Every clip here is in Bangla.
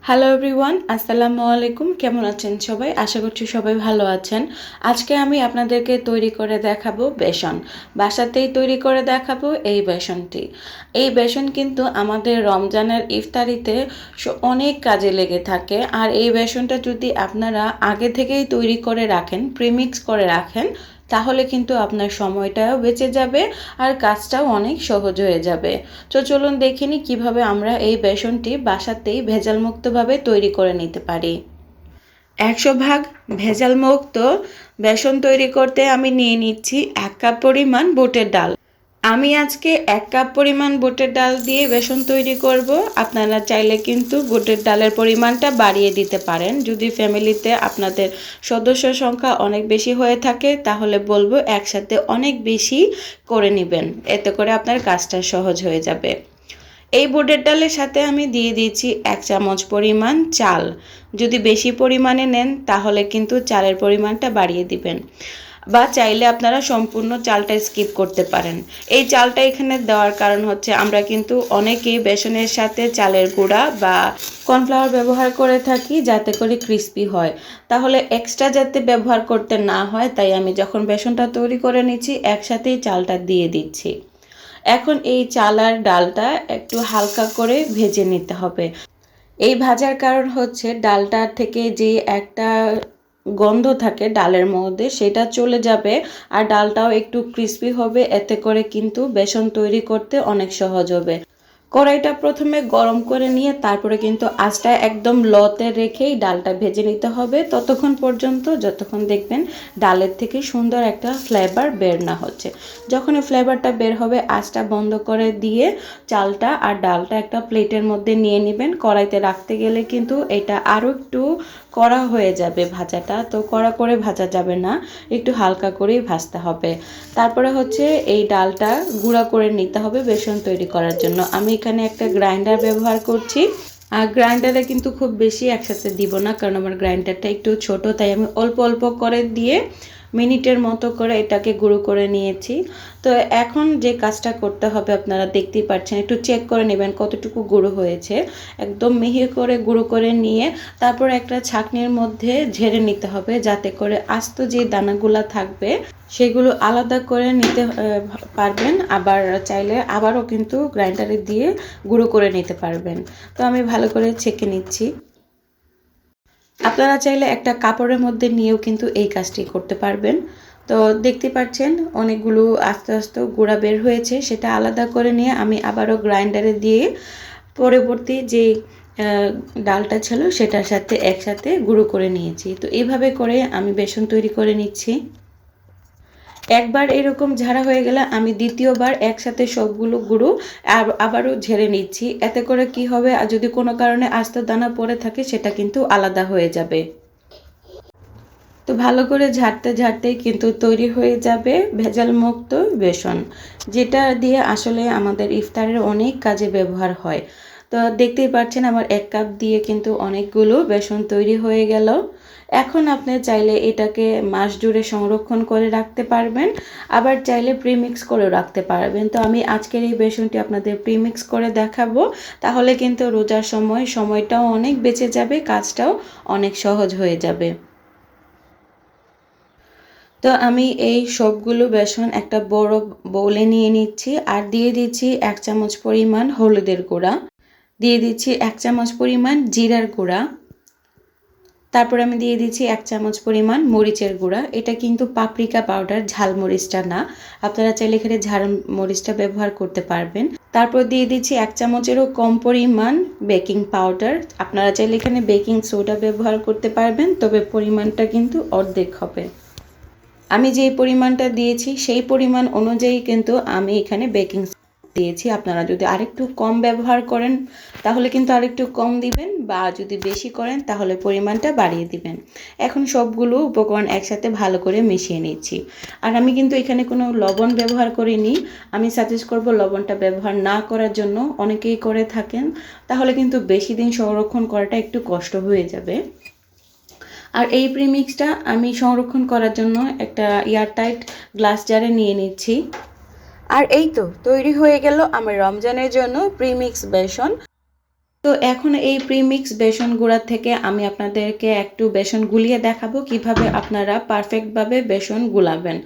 হ্যালো এভরিওয়ান, আসসালামু আলাইকুম। কেমন আছেন সবাই? আশা করছি সবাই ভালো আছেন। আজকে আমি আপনাদেরকে তৈরি করে দেখাবো বেসন। বাসাতেই তৈরি করে দেখাবো এই বেসনটি। এই বেসন কিন্তু আমাদের রমজানের ইফতারিতে অনেক কাজে লেগে থাকে। আর এই বেসনটা যদি আপনারা আগে থেকেই তৈরি করে রাখেন, প্রিমিক্স করে রাখেন, তাহলে কিন্তু আপনার সময়টাও বেঁচে যাবে আর কাজটাও অনেক সহজ হয়ে যাবে। তো চলুন দেখে নিই কীভাবে আমরা এই বেসনটি বাসাতেই ভেজালমুক্তভাবে তৈরি করে নিতে পারি। 100% ভেজালমুক্ত বেসন তৈরি করতে আমি নিয়ে নিচ্ছি 1 কাপ পরিমাণ বুটের ডাল। আমি আজকে 1 কাপ পরিমাণ বুটের ডাল দিয়ে বেসন তৈরি করব। আপনারা চাইলে কিন্তু বুটের ডালের পরিমাণটা বাড়িয়ে দিতে পারেন। যদি ফ্যামিলিতে আপনাদের সদস্য সংখ্যা অনেক বেশি হয়ে থাকে তাহলে বলবো একসাথে অনেক বেশি করে নেবেন, এতে করে আপনার কাজটা সহজ হয়ে যাবে। এই বুটের ডালের সাথে আমি দিয়ে দিচ্ছি 1 চামচ পরিমাণ চাল। যদি বেশি পরিমাণে নেন তাহলে কিন্তু চালের পরিমাণটা বাড়িয়ে দিবেন, বা চাইলে আপনারা সম্পূর্ণ চালটা স্কিপ করতে পারেন। এই চালটা এখানে দেওয়ার কারণ হচ্ছে আমরা কিন্তু অনেকেই বেসনের সাথে চালের গুঁড়া বা কর্নফ্লাওয়ার ব্যবহার করে থাকি যাতে করে ক্রিস্পি হয়। তাহলে এক্সট্রা যাতে ব্যবহার করতে না হয় তাই আমি যখন বেসনটা তৈরি করে নিচ্ছি একসাথেই চালটা দিয়ে দিচ্ছি। এখন এই চাল আর ডালটা একটু হালকা করে ভেজে নিতে হবে। এই ভাজার কারণ হচ্ছে ডালটা থেকে যে একটা গন্ধ থাকে ডালের মধ্যে সেটা চলে যাবে আর ডালটাও একটু ক্রিস্পি হবে, এতে করে কিন্তু বেসন তৈরি করতে অনেক সহজ হবে। কড়াইটা প্রথমে গরম করে নিয়ে তারপরে কিন্তু আঁচটা একদম লোতে রেখেই ডালটা ভেজে নিতে হবে ততক্ষণ পর্যন্ত যতক্ষণ দেখবেন ডালের থেকে সুন্দর একটা ফ্লেভার বের না হচ্ছে। যখন এই ফ্লেভারটা বের হবে আঁচটা বন্ধ করে দিয়ে চালটা আর ডালটা একটা প্লেটের মধ্যে নিয়ে নেবেন। কড়াইতে রাখতে গেলে কিন্তু এটা আরও একটু কড়া হয়ে যাবে ভাজাটা, তো কড়া করে ভাজা যাবে না, একটু হালকা করেই ভাজতে হবে। তারপরে হচ্ছে এই ডালটা গুঁড়া করে নিতে হবে বেসন তৈরি করার জন্য। আমি এখানে একটা গ্রাইন্ডার ব্যবহার করছি। আর গ্রাইন্ডারে কিন্তু খুব বেশি একসাথে দিব না, কারণ আমার গ্রাইন্ডারটা একটু ছোট, তাই আমি অল্প অল্প করে দিয়ে মিনিটের মতো করে এটাকে গুঁড়ো করে নিয়েছি। তো এখন যে কাজটা করতে হবে আপনারা দেখতেই পাচ্ছেন, একটু চেক করে নেবেন কতটুকু গুঁড়ো হয়েছে। একদম মিহি করে গুঁড়ো করে নিয়ে তারপর একটা ছাঁকনির মধ্যে ঝেড়ে নিতে হবে যাতে করে আস্ত যে দানাগুলো থাকবে সেগুলো আলাদা করে নিতে পারবেন। আবার চাইলে আবারও কিন্তু গ্রাইন্ডারে দিয়ে গুঁড়ো করে নিতে পারবেন। তো আমি ভালো করে ছেঁকে নিচ্ছি। আপনারা চাইলে একটা কাপড়ের মধ্যে নিয়েও কিন্তু এই কাজটি করতে পারবেন। তো দেখতে পাচ্ছেন অনেকগুলো আস্তে আস্তে গুঁড়া বের হয়েছে, সেটা আলাদা করে নিয়ে আমি আবারও গ্রাইন্ডারে দিয়ে পরবর্তী যে ডালটা ছিল সেটার সাথে একসাথে গুঁড়ো করে নিয়েছি। তো এইভাবে করে আমি বেসন তৈরি করে নিচ্ছি। একবার এরকম ঝাড়া হয়ে গেলে আমি দ্বিতীয়বার একসাথে সবগুলো গুঁড়ো আবারও ঝেড়ে নিচ্ছি। এতে করে কি হবে, আর যদি কোনো কারণে আস্ত দানা পড়ে থাকে সেটা কিন্তু আলাদা হয়ে যাবে। তো ভালো করে ঝাড়তে ঝাড়তেই কিন্তু তৈরি হয়ে যাবে ভেজাল মুক্ত বেসন, যেটা দিয়ে আসলে আমাদের ইফতারের অনেক কাজে ব্যবহার হয়। তো দেখতেই পাচ্ছেন আমার 1 কাপ দিয়ে কিন্তু অনেকগুলো বেসন তৈরি হয়ে গেল। এখন আপনি চাইলে এটাকে মাস জুড়ে সংরক্ষণ করে রাখতে পারবেন, আবার চাইলে প্রিমিক্স করেও রাখতে পারবেন। তো আমি আজকের এই বেসনটি আপনাদের প্রিমিক্স করে দেখাবো, তাহলে কিন্তু রোজার সময়টাও অনেক বেঁচে যাবে, কাজটাও অনেক সহজ হয়ে যাবে। তো আমি এই সবগুলো বেসন একটা বড় বোলে নিয়ে নিচ্ছি আর দিয়ে দিচ্ছি 1 চামচ পরিমাণ হলুদের গুঁড়া, দিয়ে দিচ্ছি 1 চামচ পরিমাণ জিরার গুঁড়া, তারপর আমি দিয়ে দিচ্ছি 1 চামচ পরিমাণ মরিচের গুঁড়া। এটা কিন্তু পাপরিকা পাউডার, ঝাল মরিচটা না, আপনারা চাইলে এখানে ঝাল মরিচটা ব্যবহার করতে পারবেন। তারপর দিয়ে দিচ্ছি 1 চামচেরও কম পরিমাণ বেকিং পাউডার, আপনারা চাইলে এখানে বেকিং সোডা ব্যবহার করতে পারবেন, তবে পরিমাণটা কিন্তু অর্ধেক হবে। আমি যেই পরিমাণটা দিয়েছি সেই পরিমাণ অনুযায়ী কিন্তু আমি এখানে বেকিং দিয়েছি। আপনারা যদি আরেকটু কম ব্যবহার করেন তাহলে কিন্তু আরেকটু কম দিবেন, বা যদি বেশি করেন তাহলে পরিমাণটা বাড়িয়ে দিবেন। এখন সবগুলো উপকরণ একসাথে ভালো করে মিশিয়ে নিচ্ছি। আর আমি কিন্তু এখানে কোনো লবণ ব্যবহার করিনি, আমি সাজেস্ট করব লবণটা ব্যবহার না করার জন্য। অনেকেই করে থাকেন, তাহলে কিন্তু বেশি দিন সংরক্ষণ করাটা একটু কষ্ট হয়ে যাবে। আর এই প্রিমিক্সটা আমি সংরক্ষণ করার জন্য একটা এয়ারটাইট গ্লাস জারে নিয়ে নিচ্ছি। আর এই তো তৈরি হয়ে গেল আমার রমজানের জন্য প্রিমিক্স বেসন। তো এখন এই প্রিমিক্স বেসন গুঁড়া থেকে আমি আপনাদেরকে একটু বেসন গুলিয়ে দেখাবো কিভাবে আপনারা পারফেক্টভাবে বেসন গুলাবেন।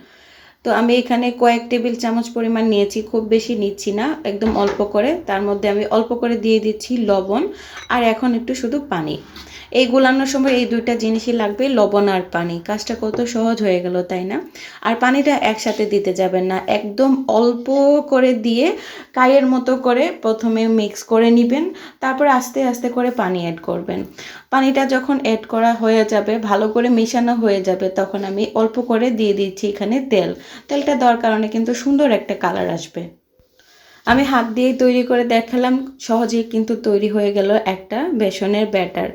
তো আমি এখানে কয়েক টেবিল চামচ পরিমাণ নিয়েছি, খুব বেশি নিচ্ছি না, একদম অল্প করে। তার মধ্যে আমি অল্প করে দিয়ে দিচ্ছি লবণ, আর এখন একটু শুধু পানি। এই গুলানোর সময় এই দুইটা জিনিসই লাগবে, লবণ আর পানি। কাজটা কত সহজ হয়ে গেল, তাই না? আর পানিটা একসাথে দিতে যাবেন না, একদম অল্প করে দিয়ে কাইয়ের মতো করে প্রথমে মিক্স করে নেবেন, তারপরে আস্তে আস্তে করে পানি অ্যাড করবেন। পানিটা যখন অ্যাড করা হয়ে যাবে, ভালো করে মেশানো হয়ে যাবে, তখন আমি অল্প করে দিয়ে দিচ্ছি এখানে তেল। তেলটা দেওয়ার কারণে কিন্তু সুন্দর একটা কালার আসবে। আমি হাত দিয়েই তৈরি করে দেখালাম, সহজেই কিন্তু তৈরি হয়ে গেল একটা বেসনের ব্যাটার।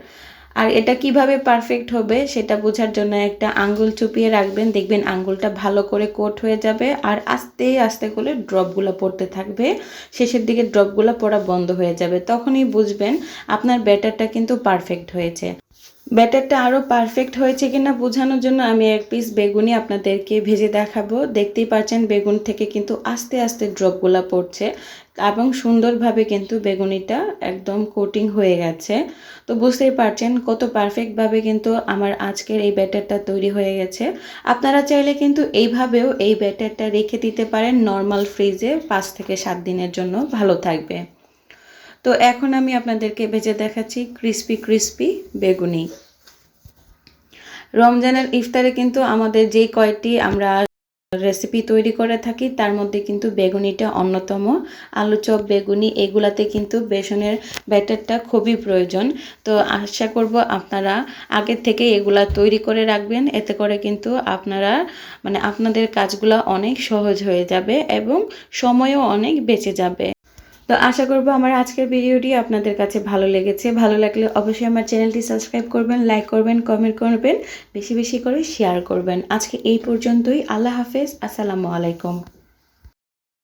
আর এটা কিভাবে পারফেক্ট হবে সেটা বোঝার জন্য একটা আঙ্গুল চুপিয়ে রাখবেন, দেখবেন আঙ্গুলটা ভালো করে কোট হয়ে যাবে, আর আস্তে আস্তে করে ড্রপগুলো পড়তে থাকবে। শেষের দিকে ড্রপগুলো পড়া বন্ধ হয়ে যাবে, তখনই বুঝবেন আপনার ব্যাটারটা কিন্তু পারফেক্ট হয়েছে। ব্যাটারটা আরও পারফেক্ট হয়েছে কিনা বোঝানোর জন্য আমি এক পিস বেগুনি আপনাদেরকে ভেজে দেখাবো। দেখতেই পাচ্ছেন বেগুন থেকে কিন্তু আস্তে আস্তে ড্রপগুলো পড়ছে, এবং সুন্দরভাবে কিন্তু বেগুনিটা একদম কোটিং হয়ে গেছে। তো বুঝতেই পারছেন কত পারফেক্টভাবে কিন্তু আমার আজকের এই ব্যাটারটা তৈরি হয়ে গেছে। আপনারা চাইলে কিন্তু এইভাবেও এই ব্যাটারটা রেখে দিতে পারেন নর্মাল ফ্রিজে, 5 থেকে 7 দিনের জন্য ভালো থাকবে। তো এখন আমি আপনাদেরকে ভেজে দেখাচ্ছি ক্রিস্পি ক্রিস্পি বেগুনি। রমজানের ইফতারে কিন্তু আমাদের যে কয়টি আমরা রেসিপি তৈরি করে থাকি তার মধ্যে কিন্তু বেগুনিটা অন্যতম। আলু চপ, বেগুনি, এগুলাতে কিন্তু বেসনের ব্যাটারটা খুবই প্রয়োজন। তো আশা করব আপনারা আগে থেকে এগুলা তৈরি করে রাখবেন, এতে করে কিন্তু আপনারা আপনাদের কাজগুলো অনেক সহজ হয়ে যাবে এবং সময়ও অনেক বেঁচে যাবে। তো আশা করব আমার আজকের ভিডিওটি আপনাদের কাছে ভালো লেগেছে। ভালো লাগলে অবশ্যই আমার চ্যানেলটি সাবস্ক্রাইব করবেন, লাইক করবেন, কমেন্ট করবেন, বেশি বেশি করে শেয়ার করবেন। আজকে এই পর্যন্তই। আল্লাহ হাফেজ, আসসালামু আলাইকুম।